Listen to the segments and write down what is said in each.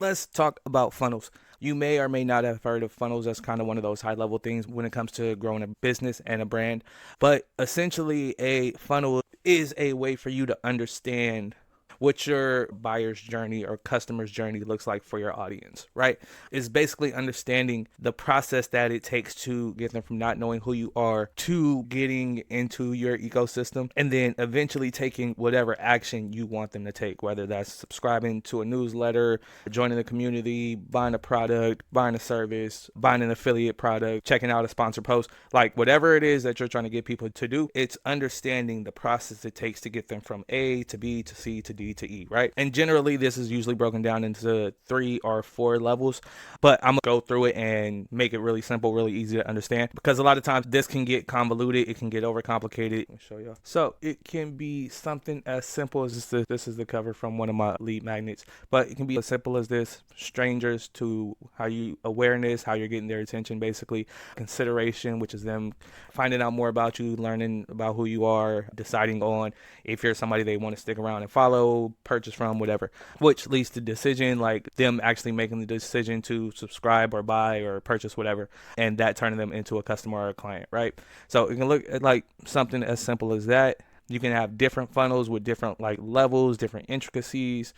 Let's talk about funnels. You may or may not have heard of funnels. That's kind of one of those high level things when it comes to growing a business and a brand. But essentially, a funnel is a way for you to understand what your buyer's journey or customer's journey looks like for your audience, right? It's basically understanding the process that it takes to get them from not knowing who you are to getting into your ecosystem and then eventually taking whatever action you want them to take, whether that's subscribing to a newsletter, joining the community, buying a product, buying a service, buying an affiliate product, checking out a sponsored post, like whatever it is that you're trying to get people to do. It's understanding the process it takes to get them from A to B to C to D to E, right? And generally, this is usually broken down into 3 or 4 levels, but I'm gonna go through it and make it really simple, really easy to understand because a lot of times this can get convoluted, it can get overcomplicated. Let me show you. So it can be something as simple as this. This is the cover from one of my lead magnets, but it can be as simple as this: strangers to how you awareness, how you're getting their attention, basically consideration, which is them finding out more about you, learning about who you are, deciding on if you're somebody they want to stick around and follow, purchase from, whatever, which leads to decision, like them actually making the decision to subscribe or buy or purchase whatever, and that turning them into a customer or a client, right? So you can look at like something as simple as that. You can have different funnels with different like levels, different intricacies,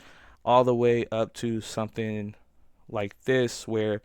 all the way up to something like this where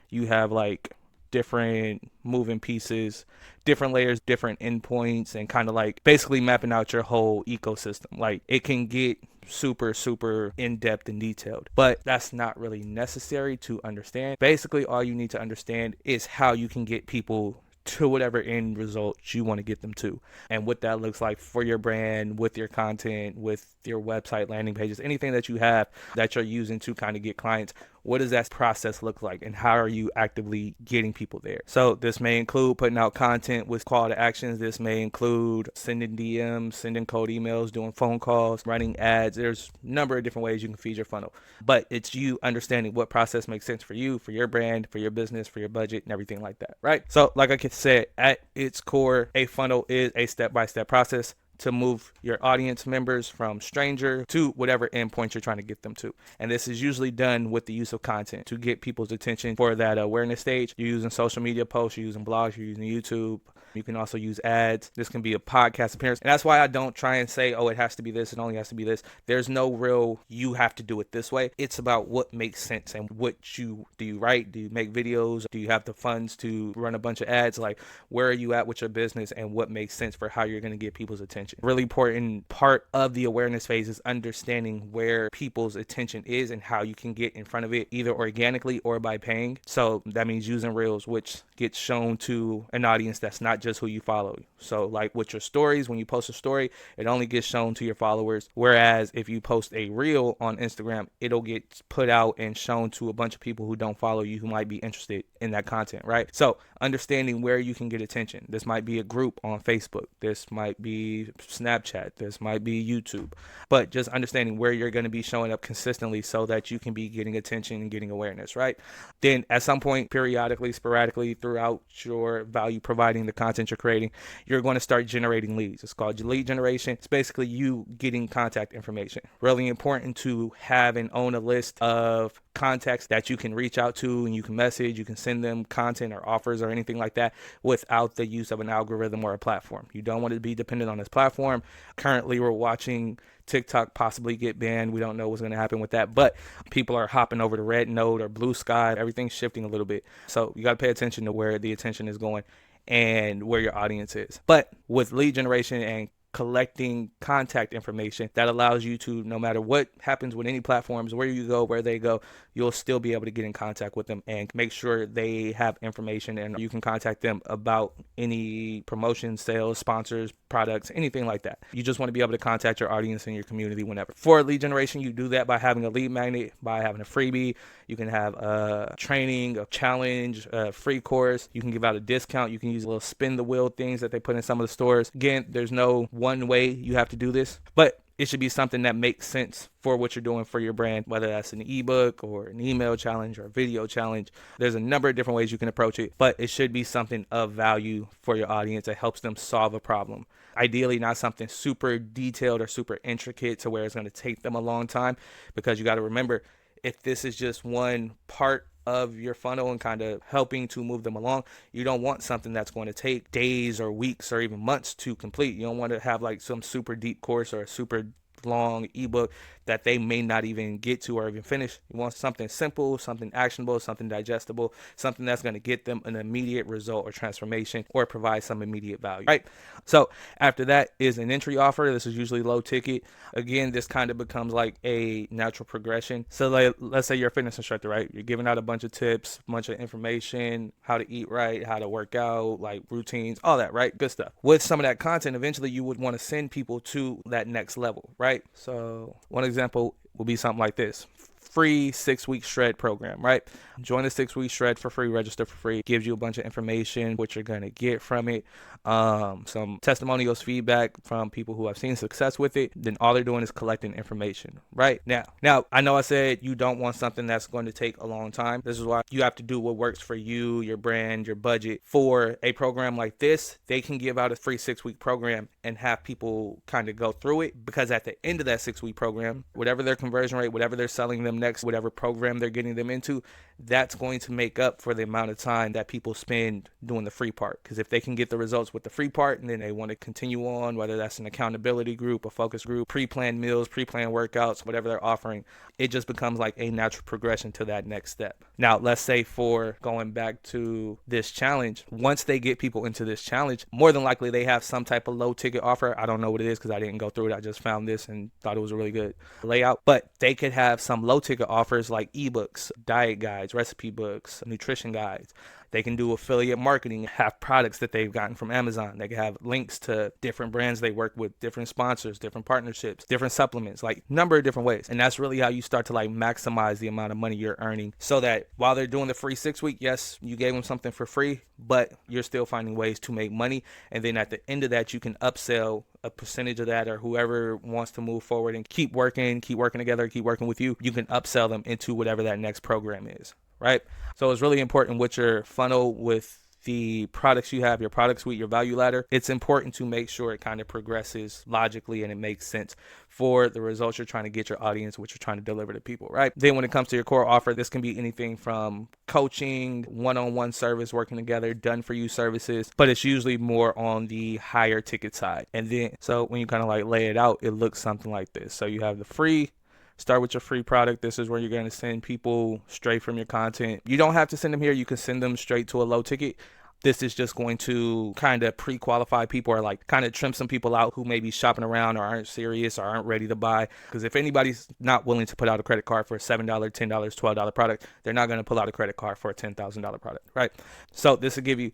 you have like different moving pieces, different layers, different endpoints, and kind of like basically mapping out your whole ecosystem. Like it can get super in depth and detailed, but that's not really necessary to understand. Basically, all you need to understand is how you can get people to whatever end result you want to get them to, and what that looks like for your brand, with your content, with your website, landing pages, anything that you have that you're using to kind of get clients. What does that process look like, and how are you actively getting people there? So this may include putting out content with call to actions. This may include sending DMs, sending cold emails, doing phone calls, running ads. There's a number of different ways you can feed your funnel, but it's you understanding what process makes sense for you, for your brand, for your business, for your budget, and everything like that, right? So like I said, at its core, a funnel is a step-by-step process to move your audience members from stranger to whatever endpoint you're trying to get them to. And this is usually done with the use of content to get people's attention for that awareness stage. You're using social media posts, you're using blogs, you're using YouTube. You can also use ads. This can be a podcast appearance. And that's why I don't try and say, oh, it has to be this, it only has to be this. There's no real, you have to do it this way. It's about what makes sense and what you write? Do you make videos? Do you have the funds to run a bunch of ads? Like, where are you at with your business and what makes sense for how you're going to get people's attention? Really important part of the awareness phase is understanding where people's attention is and how you can get in front of it, either organically or by paying. So that means using Reels, which gets shown to an audience that's not just who you follow. So like with your stories, when you post a story, it only gets shown to your followers. Whereas if you post a reel on Instagram, it'll get put out and shown to a bunch of people who don't follow you, who might be interested in that content, right? So understanding where you can get attention. This might be a group on Facebook. This might be Snapchat. This might be YouTube. But just understanding where you're going to be showing up consistently so that you can be getting attention and getting awareness, right? Then at some point, periodically, sporadically, throughout your value providing, the content you're creating, you're going to start generating leads. It's called lead generation. It's basically you getting contact information. Really important to have and own a list of contacts that you can reach out to and you can message, you can send them content or offers or anything like that without the use of an algorithm or a platform. You don't want to be dependent on this platform. Currently, we're watching TikTok possibly get banned. We don't know what's going to happen with that, but people are hopping over to Red Note or Blue Sky. Everything's shifting a little bit. So you got to pay attention to where the attention is going and where your audience is. But with lead generation and collecting contact information, that allows you to, no matter what happens with any platforms, where you go, where they go, you'll still be able to get in contact with them and make sure they have information, and you can contact them about any promotions, sales, sponsors, products, anything like that. You just want to be able to contact your audience and your community whenever. For lead generation, you do that by having a lead magnet, by having a freebie. You can have a training, a challenge, a free course. You can give out a discount. You can use a little spin the wheel things that they put in some of the stores. Again, there's no one way you have to do this, but it should be something that makes sense for what you're doing for your brand, whether that's an ebook or an email challenge or a video challenge. There's a number of different ways you can approach it, but it should be something of value for your audience that helps them solve a problem. Ideally, not something super detailed or super intricate to where it's going to take them a long time, because you got to remember, if this is just one part of your funnel and kind of helping to move them along, you don't want something that's going to take days or weeks or even months to complete. You don't want to have like some super deep course or a super long ebook that they may not even get to or even finish. You want something simple, something actionable, something digestible, something that's going to get them an immediate result or transformation or provide some immediate value, right? So after that is an entry offer. This is usually low ticket. Again, this kind of becomes like a natural progression. So like, let's say you're a fitness instructor, right? You're giving out a bunch of tips, a bunch of information, how to eat right, how to work out, like routines, all that, right? Good stuff. With some of that content, eventually you would want to send people to that next level, right? So one example will be something like this. Free 6-week shred program, right? Join the 6-week shred for free, register for free, gives you a bunch of information, what you're going to get from it, some testimonials, feedback from people who have seen success with it. Then all they're doing is collecting information, right? Now, I know I said you don't want something that's going to take a long time. This is why you have to do what works for you, your brand, your budget. For a program like this, they can give out a free 6-week program and have people kind of go through it, because at the end of that 6-week program, whatever their conversion rate, whatever they're selling them next, whatever program they're getting them into, that's going to make up for the amount of time that people spend doing the free part. Because if they can get the results with the free part and then they want to continue on, whether that's an accountability group, a focus group, pre-planned meals, pre-planned workouts, whatever they're offering, it just becomes like a natural progression to that next step. Now, let's say for going back to this challenge, once they get people into this challenge, more than likely they have some type of low ticket offer. I don't know what it is because I didn't go through it. I just found this and thought it was a really good layout. But they could have some low ticket offers like ebooks, diet guides, recipe books, nutrition guides. They can do affiliate marketing, have products that they've gotten from Amazon. They can have links to different brands they work with, different sponsors, different partnerships, different supplements, like number of different ways. And that's really how you start to like maximize the amount of money you're earning, so that while they're doing the free 6-week, yes, you gave them something for free, but you're still finding ways to make money. And then at the end of that, you can upsell a percentage of that, or whoever wants to move forward and keep working together, keep working with you, you can upsell them into whatever that next program is, right? So it's really important with your funnel, with the products you have, your product suite, your value ladder. It's important to make sure it kind of progresses logically and it makes sense for the results you're trying to get your audience, what you're trying to deliver to people, right? Then when it comes to your core offer, this can be anything from coaching, one-on-one service, working together, done for you services, but it's usually more on the higher ticket side. And then, so when you kind of like lay it out, it looks something like this. So you have the free. Start with your free product. This is where you're going to send people straight from your content. You don't have to send them here. You can send them straight to a low ticket. This is just going to kind of pre-qualify people, or like kind of trim some people out who may be shopping around or aren't serious or aren't ready to buy. Because if anybody's not willing to put out a credit card for a $7, $10, $12 product, they're not going to pull out a credit card for a $10,000 product, right? So this will give you,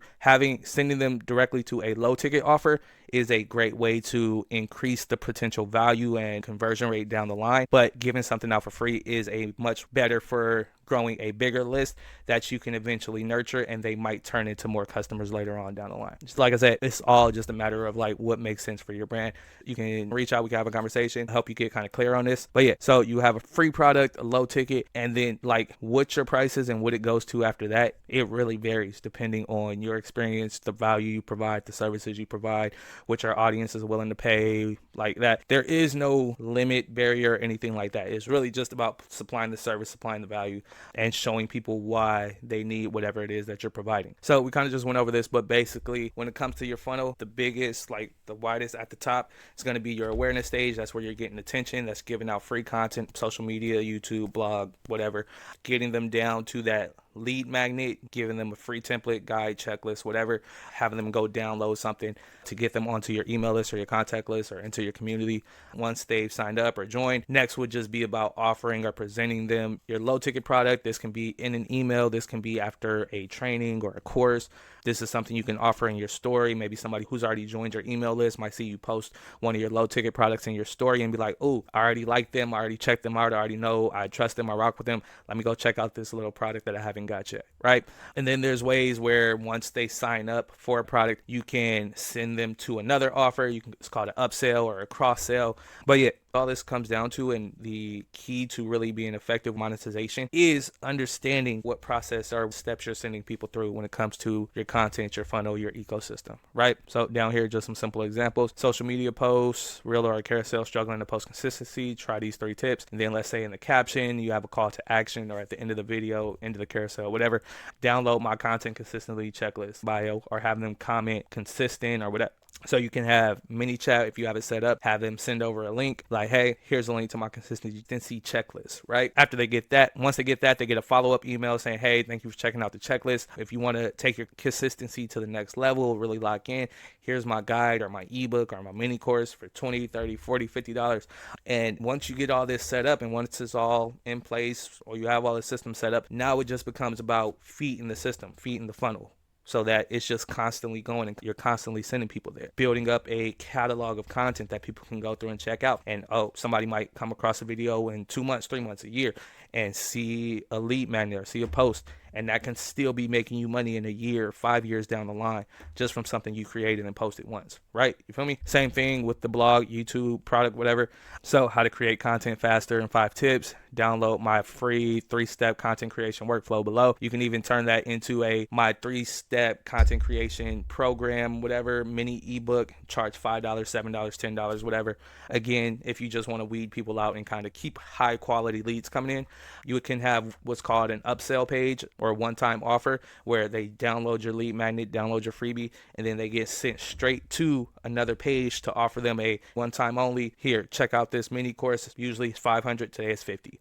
sending them directly to a low ticket offer is a great way to increase the potential value and conversion rate down the line. But giving something out for free is a much better for growing a bigger list that you can eventually nurture, and they might turn into more customers later on down the line. Just like I said, it's all just a matter of like what makes sense for your brand. You can reach out, we can have a conversation, help you get kind of clear on this. But yeah, so you have a free product, a low ticket, and then like what your price is and what it goes to after that, it really varies depending on your experience, the value you provide, the services you provide, what your audience is willing to pay, like that. There is no limit, barrier, or anything like that. It's really just about supplying the service, supplying the value, and showing people why they need whatever it is that you're providing. So we kind of just went over this, but basically when it comes to your funnel, the biggest, like the widest at the top is going to be your awareness stage. That's where you're getting attention. That's giving out free content, social media, YouTube, blog, whatever, getting them down to that lead magnet, giving them a free template, guide, checklist, whatever, having them go download something to get them onto your email list or your contact list or into your community once they've signed up or joined. Next would just be about offering or presenting them your low ticket product. This can be in an email. This can be after a training or a course. This is something you can offer in your story. Maybe somebody who's already joined your email list might see you post one of your low ticket products in your story and be like, oh, I already like them. I already checked them out. I already know I trust them. I rock with them. Let me go check out this little product that I haven't got yet, right? And then there's ways where once they sign up for a product, you can send them to another offer. It's called an upsell or a cross sell. But yeah, All this comes down to, and the key to really being effective monetization, is understanding what process or steps you're sending people through when it comes to your content, your funnel, your ecosystem, right? So down here, just some simple examples: social media posts, reel or carousel, struggling to post consistency, try these 3 tips. And then let's say in the caption, you have a call to action, or at the end of the video, end of the carousel, whatever, download my content consistently checklist bio, or have them comment consistent or whatever. So you can have mini chat if you have it set up, have them send over a link like, hey, here's a link to my consistency checklist, right? After they get that, once they get that, they get a follow-up email saying, hey, thank you for checking out the checklist. If you want to take your consistency to the next level, really lock in, here's my guide or my ebook or my mini course for $20, $30, $40, $50. And once you get all this set up and once it's all in place or you have all the systems set up, now it just becomes about feeding the system, feeding the funnel, so that it's just constantly going and you're constantly sending people there. Building up a catalog of content that people can go through and check out. And somebody might come across a video in 2 months, 3 months, a year, and see a lead magnet or see a post, and that can still be making you money in a year, 5 years down the line, just from something you created and posted once, right? You feel me? Same thing with the blog, YouTube, product, whatever. So how to create content faster in 5 tips. Download my free 3-step content creation workflow below. You can even turn that into my 3-step content creation program, whatever, mini ebook. Charge $5, $7, $10, whatever. Again, if you just want to weed people out and kind of keep high quality leads coming in, you can have what's called an upsell page or a one-time offer where they download your lead magnet, download your freebie, and then they get sent straight to another page to offer them a one-time only. Here, check out this mini course. Usually it's $500, today it's $50.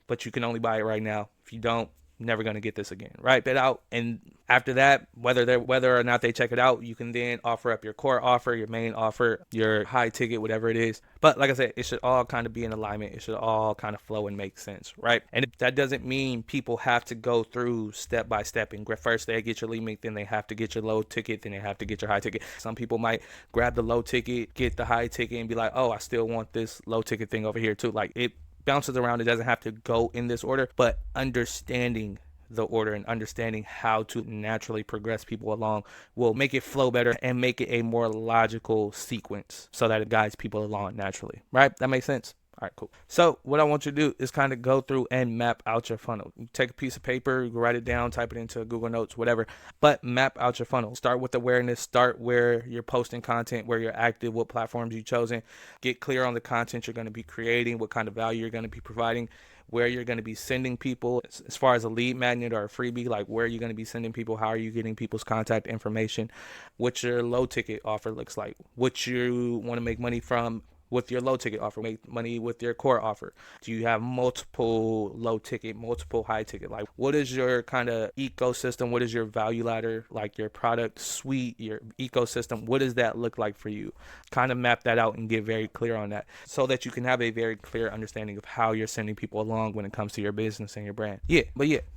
But you can only buy it right now. If you don't, never going to get this again, right? But out, and after that, whether or not they check it out, you can then offer up your core offer, your main offer, your high ticket, whatever it is. But like I said, it should all kind of be in alignment. It should all kind of flow and make sense, right? And that doesn't mean people have to go through step by step, and first they get your lead magnet, then they have to get your low ticket, then they have to get your high ticket. Some people might grab the low ticket, get the high ticket, and be like, oh, I still want this low ticket thing over here too. Like, it bounces around. It doesn't have to go in this order, but understanding the order and understanding how to naturally progress people along will make it flow better and make it a more logical sequence so that it guides people along naturally, right? That makes sense? All right, cool. So what I want you to do is kind of go through and map out your funnel. You take a piece of paper, you write it down, type it into Google Notes, whatever, but map out your funnel. Start with awareness, start where you're posting content, where you're active, what platforms you've chosen. Get clear on the content you're going to be creating, what kind of value you're going to be providing, where you're going to be sending people as far as a lead magnet or a freebie, like where you're going to be sending people, how are you getting people's contact information, what your low ticket offer looks like, what you want to make money from with your low ticket offer, make money with your core offer. Do you have multiple low ticket, multiple high ticket? Like, what is your kind of ecosystem? What is your value ladder? Like your product suite, your ecosystem, what does that look like for you? Kind of map that out and get very clear on that so that you can have a very clear understanding of how you're sending people along when it comes to your business and your brand.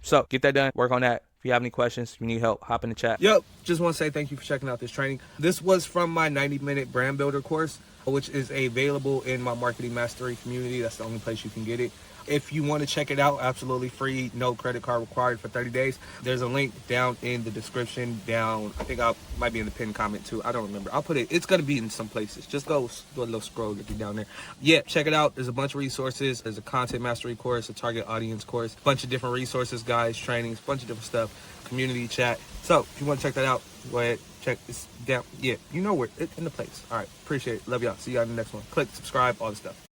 So get that done, work on that. If you have any questions, if you need help, hop in the chat. Yep, just want to say thank you for checking out this training. This was from my 90-minute brand builder course, which is available in my marketing mastery community. That's the only place you can get it. If you want to check it out, absolutely free, no credit card required for 30 days. There's a link down in the description, I think I might be in the pinned comment too. I don't remember. I'll put it, it's going to be in some places. Just go do a little scroll if you're down there. Yeah, check it out. There's a bunch of resources. There's a content mastery course, a target audience course, a bunch of different resources, guys, trainings, a bunch of different stuff, community chat. So if you want to check that out, go ahead, check this down. Yeah, you know where, it's in the place. All right, appreciate it. Love y'all. See y'all in the next one. Click, subscribe, all the stuff.